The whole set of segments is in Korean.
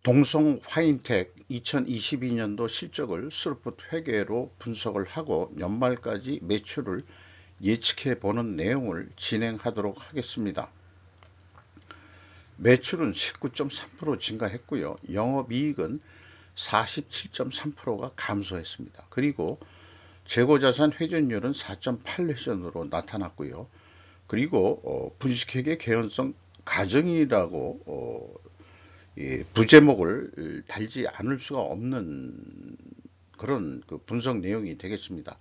동성 화인텍 2022년도 실적을 스루풋 회계로 분석을 하고 연말까지 매출을 예측해 보는 내용을 진행하도록 하겠습니다. 매출은 19.3% 증가했고요. 영업이익은 47.3%가 감소했습니다. 그리고 재고자산 회전율은 4.8회전으로 나타났고요. 그리고 분식회계 개연성 가정이라고 부제목을 달지 않을 수가 없는 그런 분석 내용이 되겠습니다.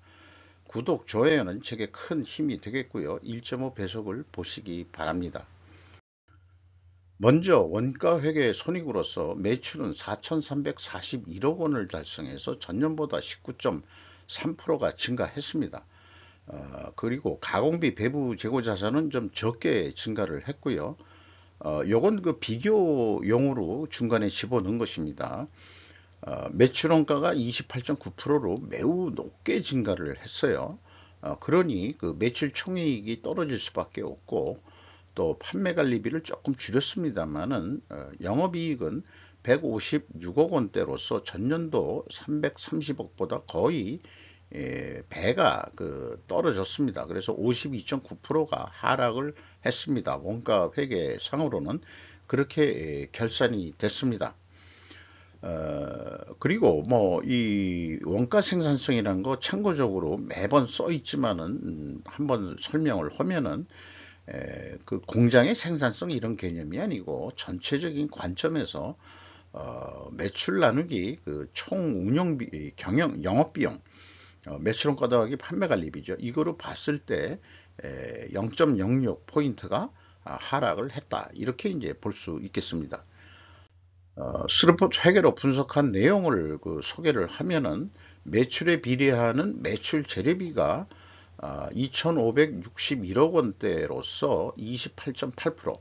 구독, 좋아요는 제게 큰 힘이 되겠고요. 1.5배속을 보시기 바랍니다. 먼저 원가회계 손익으로서 매출은 4,341억 원을 달성해서 전년보다 19.3%가 증가했습니다. 그리고 가공비 배부 재고자산은 좀 적게 증가를 했고요. 요건 그 비교용으로 중간에 집어넣은 것입니다. 매출 원가가 28.9%로 매우 높게 증가를 했어요. 그러니 그 매출 총이익이 떨어질 수밖에 없고 또 판매 관리비를 조금 줄였습니다만은 영업이익은 156억 원대로서 전년도 330억보다 거의 배가 떨어졌습니다. 그래서 52.9%가 하락을 했습니다. 원가 회계상으로는 그렇게 결산이 됐습니다. 그리고 뭐 이 원가 생산성이라는 거 참고적으로 매번 써 있지만은 한번 설명을 하면은 그 공장의 생산성 이런 개념이 아니고 전체적인 관점에서 매출 나누기 그 총 운영비 경영 영업비용 매출원가 더하기 판매관리비죠. 이거로 봤을 때 0.06포인트가 하락을 했다. 이렇게 이제 볼 수 있겠습니다. 스루풋 회계로 분석한 내용을 소개를 하면은 매출에 비례하는 매출 재료비가 2,561억 원대로서 28.8%.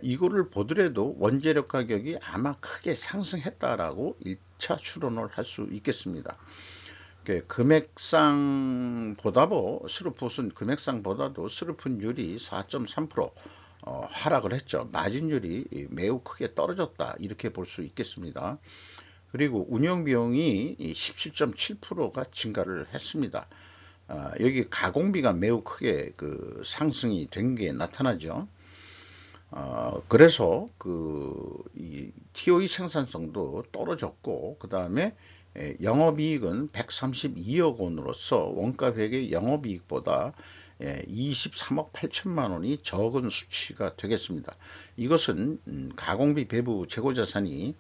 이거를 보더라도 원재료 가격이 아마 크게 상승했다라고 1차 추론을 할 수 있겠습니다. 금액상보다도 스루풋은 금액상보다도 스루풋율이 4.3% 하락을 했죠. 마진율이 매우 크게 떨어졌다 이렇게 볼 수 있겠습니다. 그리고 운영비용이 17.7%가 증가를 했습니다. 여기 가공비가 매우 크게 상승이 된 게 나타나죠. 그래서 이 TOE 생산성도 떨어졌고 그 다음에 영업이익은 132억 원으로서 원가회계 영업이익보다 23억 8천만 원이 적은 수치가 되겠습니다. 이것은 가공비 배부 재고자산이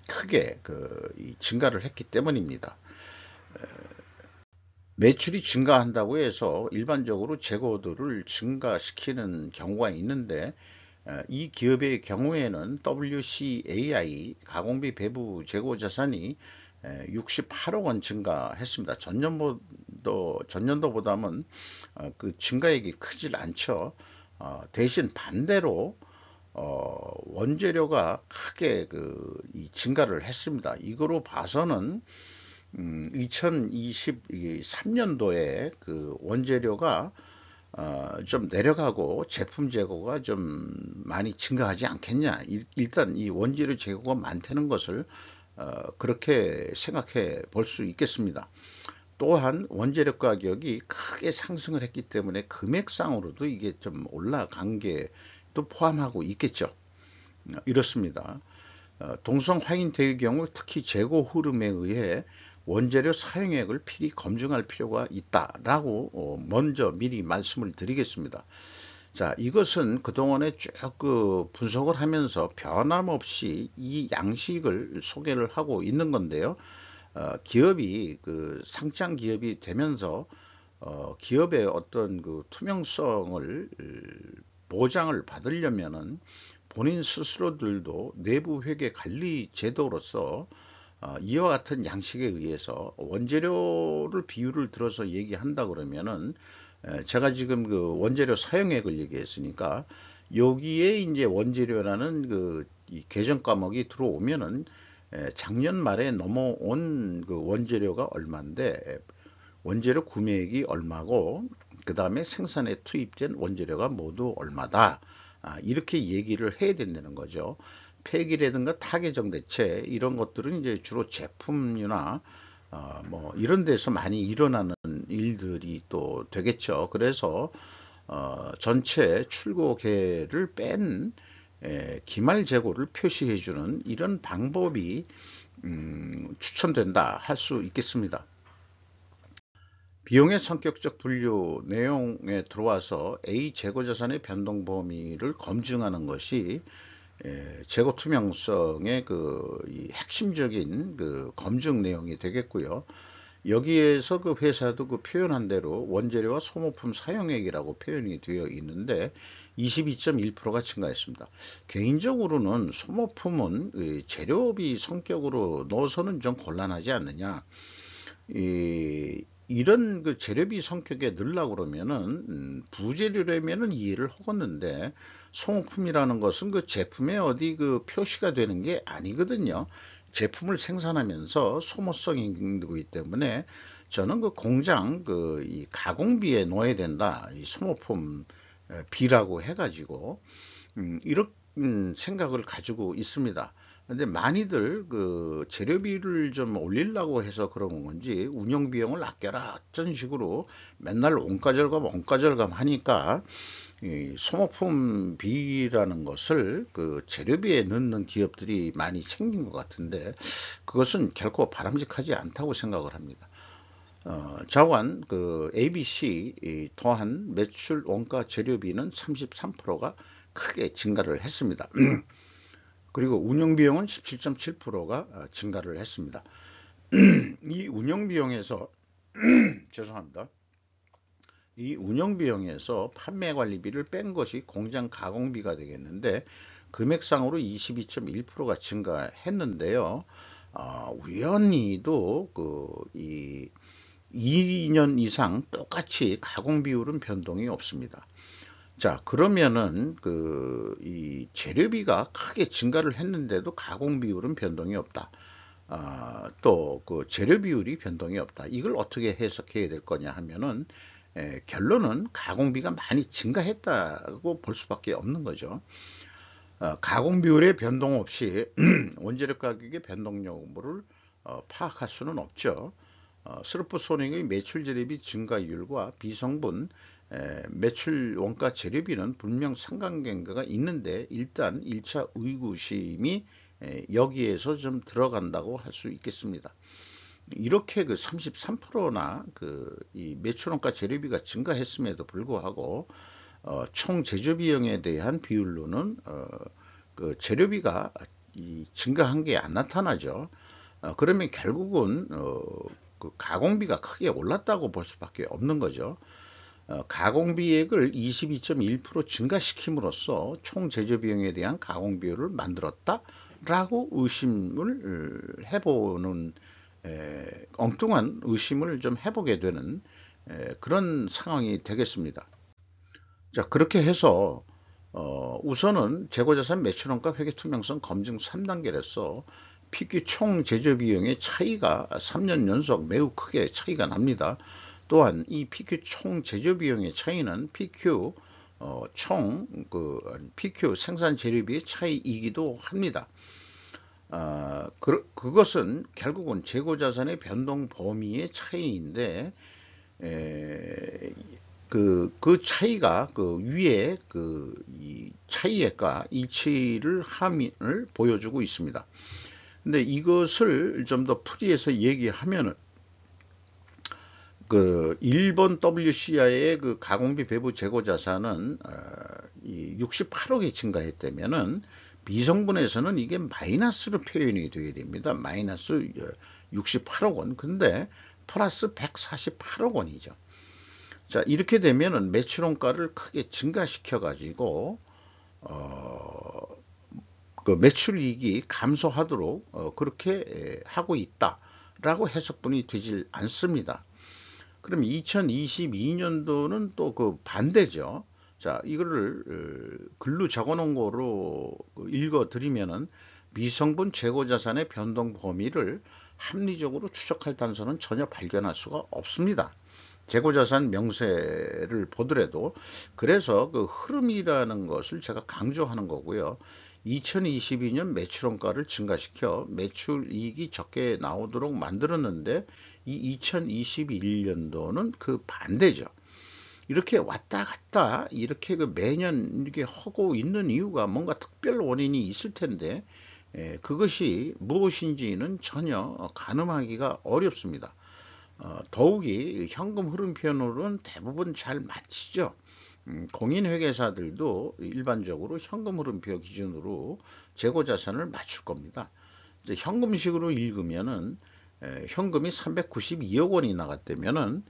크게 증가를 했기 때문입니다. 매출이 증가한다고 해서 일반적으로 재고들을 증가시키는 경우가 있는데 이 기업의 경우에는 WCAI 가공비 배부 재고자산이 68억 원 증가했습니다. 전년도보다는 그 증가액이 크질 않죠. 대신 반대로 원재료가 크게 증가를 했습니다. 이거로 봐서는 2023년도에 그 원재료가 좀 내려가고 제품 재고가 좀 많이 증가하지 않겠냐. 일단 이 원재료 재고가 많다는 것을 그렇게 생각해 볼 수 있겠습니다. 또한 원재료 가격이 크게 상승을 했기 때문에 금액상으로도 이게 좀 올라간 게 또 포함하고 있겠죠. 이렇습니다. 동성 화인tek의 경우 특히 재고 흐름에 의해 원재료 사용액을 필히 검증할 필요가 있다라고 먼저 미리 말씀을 드리겠습니다. 자, 이것은 그동안에 쭉 분석을 하면서 변함없이 이 양식을 소개를 하고 있는 건데요. 기업이 상장 기업이 되면서 기업의 어떤 투명성을 보장을 받으려면은 본인 스스로들도 내부 회계 관리 제도로서 이와 같은 양식에 의해서 원재료를 비율을 들어서 얘기한다 그러면은 제가 지금 원재료 사용액을 얘기했으니까 여기에 이제 원재료라는 이 계정 과목이 들어오면은 작년 말에 넘어온 원재료가 얼마인데 원재료 구매액이 얼마고 그 다음에 생산에 투입된 원재료가 모두 얼마다 이렇게 얘기를 해야 된다는 거죠. 폐기라든가 타개정 대체 이런 것들은 이제 주로 제품이나 뭐 이런 데서 많이 일어나는 일들이 또 되겠죠. 그래서 전체 출고계를 뺀 기말 재고를 표시해주는 이런 방법이 추천된다 할 수 있겠습니다. 비용의 성격적 분류 내용에 들어와서 A 재고자산의 변동 범위를 검증하는 것이 재고 투명성의 이 핵심적인 그 검증 내용이 되겠고요. 여기에서 그 회사도 그 표현한 대로 원재료와 소모품 사용액이라고 표현이 되어 있는데 22.1%가 증가했습니다. 개인적으로는 소모품은 재료비 성격으로 넣어서는 좀 곤란하지 않느냐. 이런 그 재료비 성격에 넣으려고 그러면은 부재료라면은 이해를 하겠는데 소모품이라는 것은 그 제품에 어디 그 표시가 되는 게 아니거든요. 제품을 생산하면서 소모성이 있는 거기 때문에 저는 그 공장 이 가공비에 넣어야 된다. 이 소모품 비라고 해가지고 이런 생각을 가지고 있습니다. 근데 많이들 그 재료비를 좀 올리려고 해서 그런 건지 운영 비용을 아껴라 어떤 식으로 맨날 원가절감 하니까 이 소모품 비라는 것을 그 재료비에 넣는 기업들이 많이 챙긴 것 같은데 그것은 결코 바람직하지 않다고 생각을 합니다. 자관 그 ABC 또한 매출 원가 재료비는 33%가 크게 증가를 했습니다. 그리고 운영비용은 17.7%가 증가를 했습니다. 이 운영비용에서 죄송합니다. 이 운영비용에서 판매관리비를 뺀 것이 공장 가공비가 되겠는데 금액상으로 22.1%가 증가했는데요. 우연히도 이 2년 이상 똑같이 가공 비율은 변동이 없습니다. 자, 그러면은 이 재료비가 크게 증가를 했는데도 가공 비율은 변동이 없다. 또 그 재료 비율이 변동이 없다. 이걸 어떻게 해석해야 될 거냐 하면은 결론은 가공비가 많이 증가했다고 볼 수밖에 없는 거죠. 가공 비율의 변동 없이 원재료 가격의 변동 여부를 파악할 수는 없죠. 스루프 손익의 매출 재료비 증가율과 비성분 매출 원가 재료비는 분명 상관관계가 있는데 일단 1차 의구심이 여기에서 좀 들어간다고 할 수 있겠습니다. 이렇게 그 33%나 이 매출원가 재료비가 증가했음에도 불구하고 총 제조 비용에 대한 비율로는 그 재료비가 증가한 게 안 나타나죠. 그러면 결국은 그 가공비가 크게 올랐다고 볼 수밖에 없는 거죠. 가공비액을 22.1% 증가시킴으로써 총 제조 비용에 대한 가공 비율을 만들었다라고 의심을 해보는 엉뚱한 의심을 좀 해보게 되는 그런 상황이 되겠습니다. 자, 그렇게 해서 우선은 재고자산 매출원가 회계투명성 검증 3단계로서 PQ 총 제조 비용의 차이가 3년 연속 매우 크게 차이가 납니다. 또한 이 PQ 총 제조 비용의 차이는 PQ PQ 생산 재료비의 차이이기도 합니다. 그것은 결국은 재고자산의 변동 범위의 차이인데 그 차이가 위에 이 차이액과 일치를 함을 보여주고 있습니다. 근데 이것을 좀 더 풀이해서 얘기하면은 일본 WCI의 가공비 배부 재고 자산은 68억이 증가했다면은 비성분에서는 이게 마이너스로 표현이 되게 됩니다. 마이너스 68억 원. 근데 플러스 148억 원이죠. 자, 이렇게 되면은 매출원가를 크게 증가시켜 가지고 매출이익이 감소하도록 그렇게 하고 있다라고 해석분이 되질 않습니다. 그럼 2022년도는 또 반대죠. 자, 이거를 글로 적어 놓은 거로 읽어 드리면은 미성분 재고자산의 변동 범위를 합리적으로 추적할 단서는 전혀 발견할 수가 없습니다. 재고자산 명세를 보더라도. 그래서 흐름이라는 것을 제가 강조하는 거고요. 2022년 매출원가를 증가시켜 매출이익이 적게 나오도록 만들었는데 이 2021년도는 그 반대죠. 이렇게 왔다 갔다 이렇게 그 매년 이렇게 하고 있는 이유가 뭔가 특별 원인이 있을 텐데 그것이 무엇인지는 전혀 가늠하기가 어렵습니다. 더욱이 현금 흐름표로는 대부분 잘 맞히죠. 공인회계사들도 일반적으로 현금 흐름표 기준으로 재고 자산을 맞출 겁니다. 이제 현금식으로 읽으면은 현금이 392억 원이 나갔다면은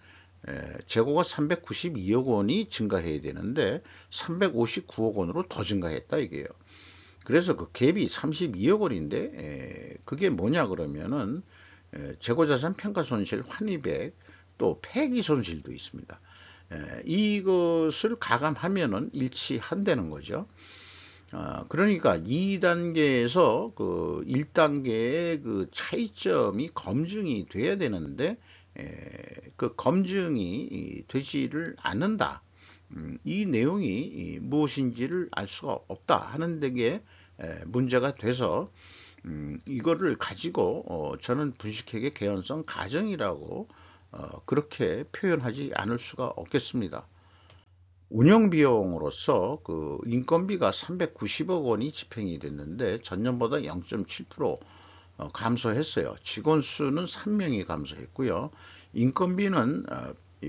재고가 392억 원이 증가해야 되는데 359억 원으로 더 증가했다 이게요. 그래서 그 갭이 32억 원인데 그게 뭐냐 그러면은 재고자산 평가손실, 환입액, 또 폐기손실도 있습니다. 이것을 가감하면은 일치한다는 거죠. 그러니까 2단계에서 그 1단계의 그 차이점이 검증이 돼야 되는데 그 검증이 되지를 않는다. 이 내용이 무엇인지를 알 수가 없다 하는 데게 문제가 돼서 이거를 가지고 저는 분식회계 개연성 가정이라고 그렇게 표현하지 않을 수가 없겠습니다. 운영비용으로서 그 인건비가 390억 원이 집행이 됐는데 전년보다 0.7% 감소했어요. 직원 수는 3명이 감소했고요. 인건비는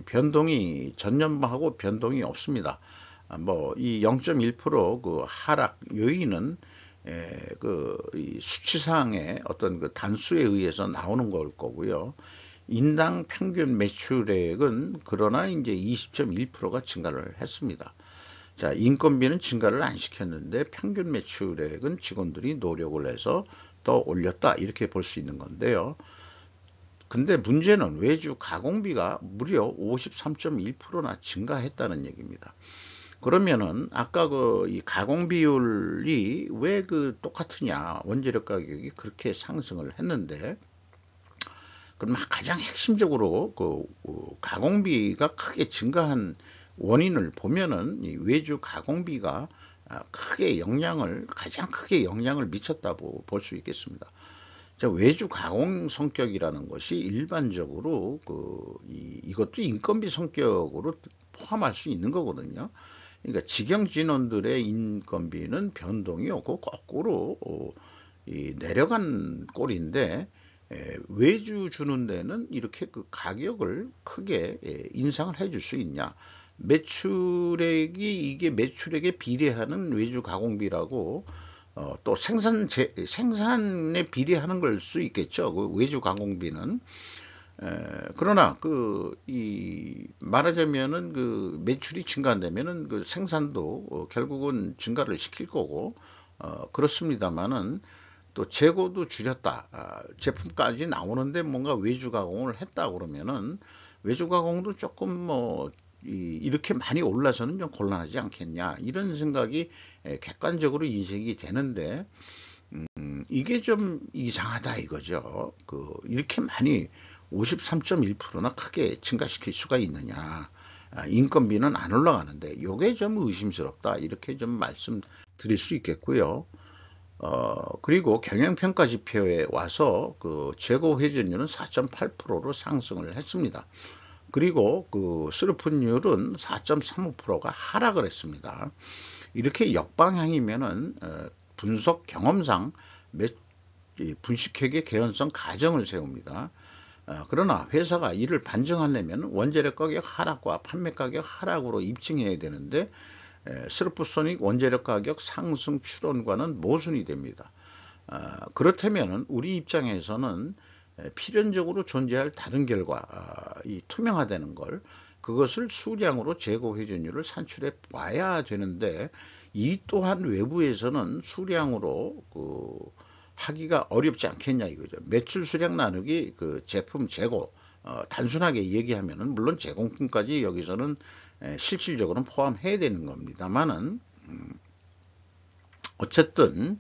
변동이 전년하고 변동이 없습니다. 뭐 이 0.1% 하락 요인은 그 수치상의 어떤 그 단수에 의해서 나오는 걸 거고요. 인당 평균 매출액은 그러나 이제 20.1%가 증가를 했습니다. 자, 인건비는 증가를 안 시켰는데 평균 매출액은 직원들이 노력을 해서 더 올렸다 이렇게 볼 수 있는 건데요. 근데 문제는 외주 가공비가 무려 53.1%나 증가했다는 얘기입니다. 그러면은 아까 그 이 가공 비율이 왜 그 똑같으냐, 원재료 가격이 그렇게 상승을 했는데, 그럼 가장 핵심적으로 그 가공비가 크게 증가한 원인을 보면은 이 외주 가공비가 가장 크게 영향을 미쳤다고 볼 수 있겠습니다. 자, 외주 가공 성격이라는 것이 일반적으로 이것도 인건비 성격으로 포함할 수 있는 거거든요. 그러니까 직영 진원들의 인건비는 변동이 없고 거꾸로 내려간 꼴인데 외주 주는 데는 이렇게 그 가격을 크게 인상을 해줄 수 있냐? 매출액이 이게 매출액에 비례하는 외주 가공비라고 또 생산에 비례하는 걸 수 있겠죠. 그 외주 가공비는. 그러나 말하자면은 그 매출이 증가한다면은 그 생산도 결국은 증가를 시킬 거고 그렇습니다만은 또 재고도 줄였다. 제품까지 나오는데 뭔가 외주 가공을 했다 그러면은 외주 가공도 조금 이렇게 많이 올라서는 좀 곤란하지 않겠냐 이런 생각이 객관적으로 인식이 되는데 이게 좀 이상하다 이거죠. 이렇게 많이 53.1%나 크게 증가시킬 수가 있느냐. 인건비는 안 올라가는데 이게 좀 의심스럽다 이렇게 좀 말씀드릴 수 있겠고요. 그리고 경영평가 지표에 와서 그 재고 회전율은 4.8%로 상승을 했습니다. 그리고 그 스루풋율은 4.35%가 하락을 했습니다. 이렇게 역방향이면은 분석 경험상 분식회계 개연성 가정을 세웁니다. 그러나 회사가 이를 반증하려면 원재료 가격 하락과 판매 가격 하락으로 입증해야 되는데 스루풋손익 원재료 가격 상승 추론과는 모순이 됩니다. 그렇다면 우리 입장에서는 필연적으로 존재할 다른 결과, 이 투명화되는 걸 그것을 수량으로 재고 회전율을 산출해 봐야 되는데 이 또한 외부에서는 수량으로 하기가 어렵지 않겠냐 이거죠. 매출 수량 나누기 그 제품 재고 단순하게 얘기하면은 물론 제공품까지 여기서는 실질적으로는 포함해야 되는 겁니다만은 어쨌든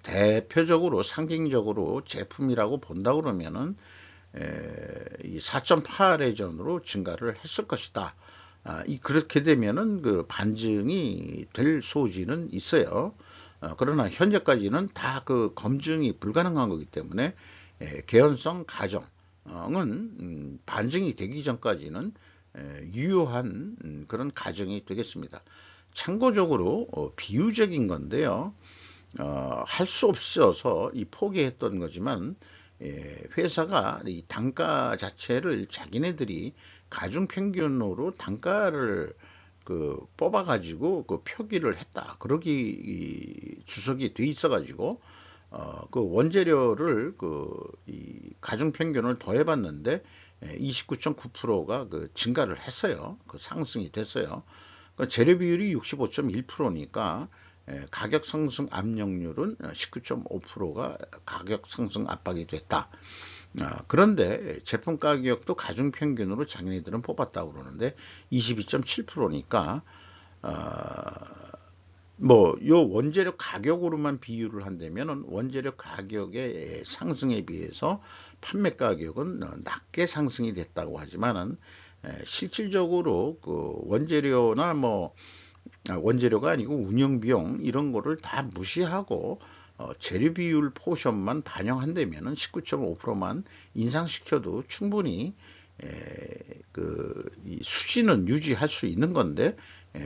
대표적으로 상징적으로 제품이라고 본다 그러면은 이 4.8의 전으로 증가를 했을 것이다. 그렇게 되면은 그 반증이 될 소지는 있어요. 그러나 현재까지는 다 그 검증이 불가능한 거기 때문에 개연성 가정은 반증이 되기 전까지는 유효한 그런 가정이 되겠습니다. 참고적으로 비유적인 건데요. 할 수 없어서 포기했던 거지만 회사가 이 단가 자체를 자기네들이 가중평균으로 단가를 뽑아 가지고 표기를 했다. 그러기 주석이 돼 있어 가지고 원재료를 이 가중평균을 더해 봤는데 29.9%가 증가를 했어요. 상승이 됐어요. 재료 비율이 65.1%니까 가격 상승 압력률은 19.5%가 가격 상승 압박이 됐다. 그런데 제품 가격도 가중평균으로 자기네들은 뽑았다고 그러는데 22.7%니까 요 원재료 가격으로만 비유를 한다면 원재료 가격의 상승에 비해서 판매 가격은 낮게 상승이 됐다고 하지만은 실질적으로 원재료나 원재료가 아니고 운영비용 이런 거를 다 무시하고 재료 비율 포션만 반영한다면 19.5%만 인상시켜도 충분히 이 수지는 유지할 수 있는 건데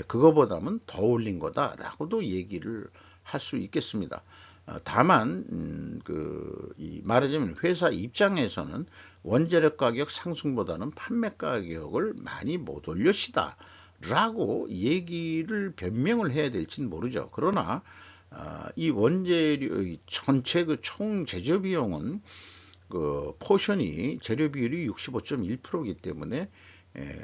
그거보다는 더 올린 거다라고도 얘기를 할 수 있겠습니다. 다만 말하자면 회사 입장에서는 원재료 가격 상승보다는 판매 가격을 많이 못 올렸시다 라고 얘기를 변명을 해야 될지는 모르죠. 그러나 이 원재료 전체 총 제조 비용은 포션이 재료 비율이 65.1%이기 때문에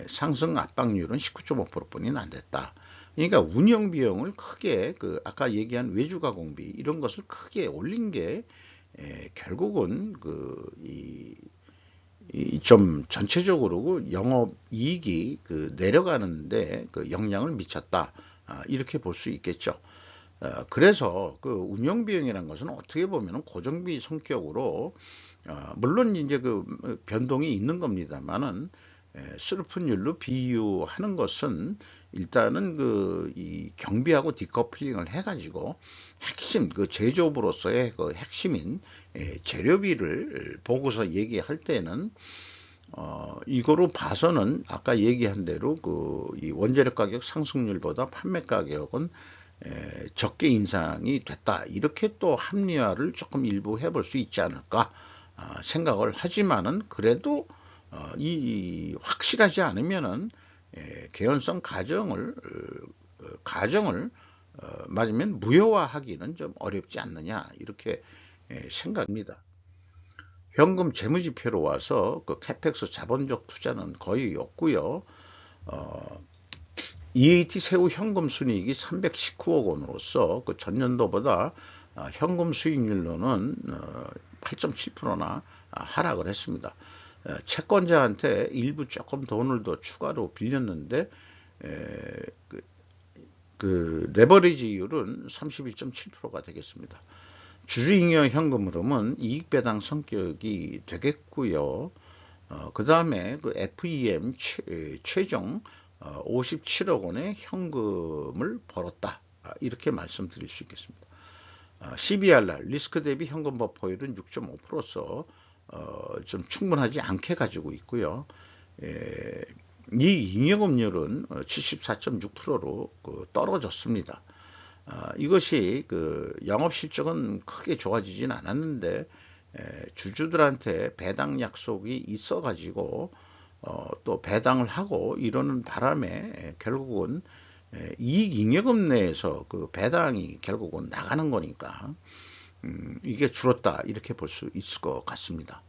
상승 압박률은 19.5%뿐이 안 됐다. 그러니까 운영 비용을 크게 아까 얘기한 외주 가공비 이런 것을 크게 올린 게 결국은 좀 전체적으로 영업 이익이 내려가는데 영향을 미쳤다. 이렇게 볼 수 있겠죠. 그래서 운영 비용이라는 것은 어떻게 보면 고정비 성격으로 물론 이제 변동이 있는 겁니다만은 슬픈율로 비유하는 것은 일단은 이 경비하고 디커플링을 해가지고 핵심 제조업으로서의 핵심인 재료비를 보고서 얘기할 때는 이거로 봐서는 아까 얘기한 대로 이 원재료 가격 상승률보다 판매 가격은 적게 인상이 됐다. 이렇게 또 합리화를 조금 일부 해볼 수 있지 않을까 생각을 하지만은 그래도 확실하지 않으면은 개연성 가정을 맞으면 무효화하기는 좀 어렵지 않느냐 이렇게 생각합니다. 현금 재무지표로 와서 캐펙스 자본적 투자는 거의 없고요. EAT 세후 현금 순이익이 319억 원으로서 전년도보다 현금 수익률로는 8.7%나 하락을 했습니다. 채권자한테 일부 조금 돈을 더 추가로 빌렸는데 레버리지율은 31.7%가 되겠습니다. 주주잉여 현금 흐름은 이익배당 성격이 되겠고요. 그 다음에 FEM 최종 57억 원의 현금을 벌었다. 이렇게 말씀드릴 수 있겠습니다. CBRR 리스크 대비 현금 버퍼율은 6.5%서 좀 충분하지 않게 가지고 있고요. 이 잉여금률은 74.6%로 떨어졌습니다. 이것이 영업실적은 크게 좋아지진 않았는데 주주들한테 배당 약속이 있어 가지고 또 배당을 하고 이러는 바람에 결국은 이익 잉여금 내에서 배당이 결국은 나가는 거니까 이게 줄었다 이렇게 볼 수 있을 것 같습니다.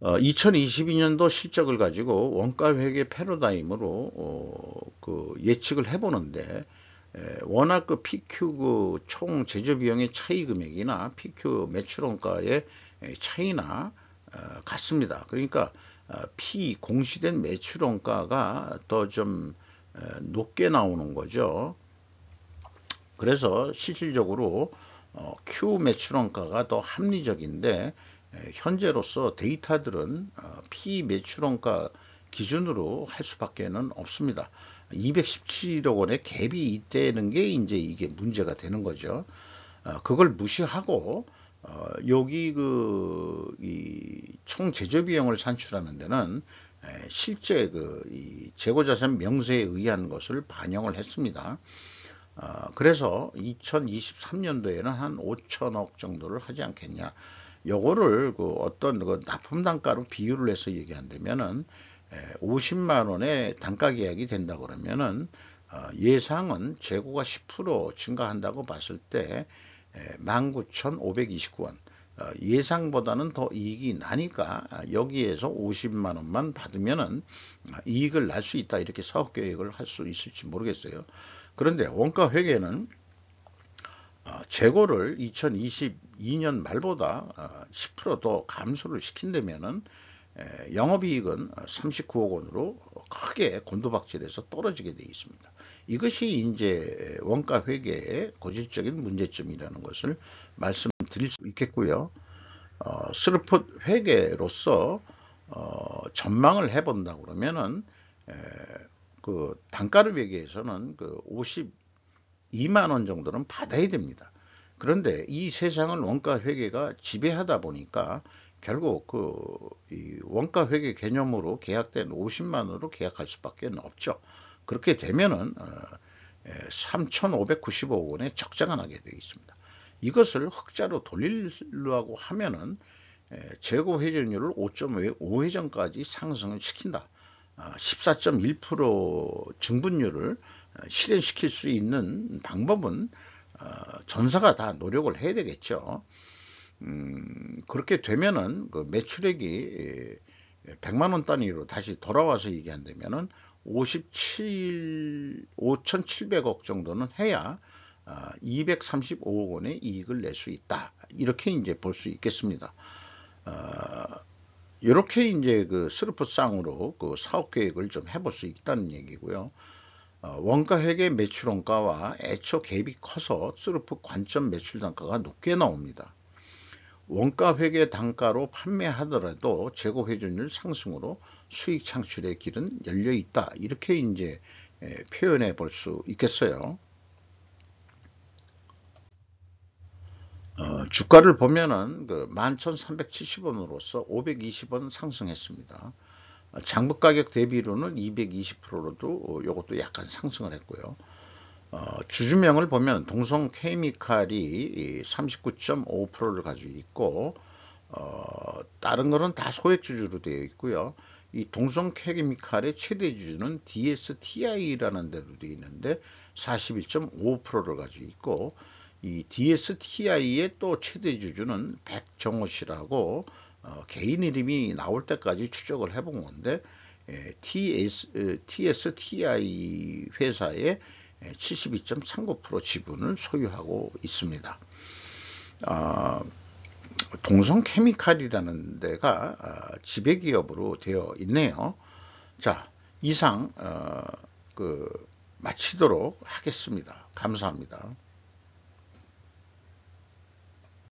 2022년도 실적을 가지고 원가회계 패러다임으로 예측을 해보는데 워낙 PQ 총 제조 비용의 차이 금액이나 PQ 매출 원가의 차이나 같습니다. 그러니까 P 공시된 매출 원가가 더 좀 높게 나오는 거죠. 그래서 실질적으로 Q 매출 원가가 더 합리적인데 현재로서 데이터들은 P 매출 원가 기준으로 할 수밖에는 없습니다. 217억 원의 갭이 있다는 게 이제 이게 문제가 되는 거죠. 그걸 무시하고 여기 이 총 제조 비용을 산출하는 데는 실제 이 재고자산 명세에 의한 것을 반영을 했습니다. 그래서 2023년도에는 한 5천억 정도를 하지 않겠냐. 요거를 어떤 납품 단가로 비율을 해서 얘기한다면은 50만 원의 단가 계약이 된다 그러면은 예상은 재고가 10% 증가한다고 봤을 때 19,529원. 예상보다는 더 이익이 나니까 여기에서 50만 원만 받으면은 이익을 날 수 있다, 이렇게 사업 계획을 할 수 있을지 모르겠어요. 그런데 원가 회계는 재고를 2022년 말보다 10%더 감소를 시킨다면은 영업이익은 39억 원으로 크게 곤두박질해서 떨어지게 되어 있습니다. 이것이 이제 원가 회계의 고질적인 문제점이라는 것을 말씀드릴 수 있겠고요. 스루풋 회계로서 전망을 해본다 그러면은 단가를 얘기해서는 52만 원 정도는 받아야 됩니다. 그런데 이 세상을 원가 회계가 지배하다 보니까 결국 이 원가 회계 개념으로 계약된 50만 원으로 계약할 수밖에 없죠. 그렇게 되면은 3,595억 원의 적자가 나게 되어 있습니다. 이것을 흑자로 돌리려고 하면은 재고 회전율을 5.5회전까지 상승을 시킨다. 14.1% 증분율을 실현시킬 수 있는 방법은 전사가 다 노력을 해야 되겠죠. 그렇게 되면은 매출액이 100만 원 단위로 다시 돌아와서 얘기한다면은 5,700억 정도는 해야 235억 원의 이익을 낼 수 있다. 이렇게 이제 볼 수 있겠습니다. 이렇게 이제 스루풋상으로 사업 계획을 좀 해볼 수 있다는 얘기고요. 원가 회계 매출 원가와 애초 갭이 커서 스루풋 관점 매출 단가가 높게 나옵니다. 원가 회계 단가로 판매하더라도 재고 회전율 상승으로 수익 창출의 길은 열려 있다. 이렇게 이제 표현해 볼 수 있겠어요. 주가를 보면은 11,370원으로서 520원 상승했습니다. 장부 가격 대비로는 220%로도 이것도 약간 상승을 했고요. 주주명을 보면 동성 케미칼이 39.5%를 가지고 있고 다른 거는 다 소액 주주로 되어 있고요. 이 동성 케미칼의 최대 주주는 DSTI라는 데로 되어 있는데 41.5%를 가지고 있고, 이 DSTI의 또 최대 주주는 백정호 씨라고 개인 이름이 나올 때까지 추적을 해본 건데 TSTI 회사의 72.39% 지분을 소유하고 있습니다. 동성 케미칼이라는 데가 지배기업으로 되어 있네요. 자, 이상 마치도록 하겠습니다. 감사합니다.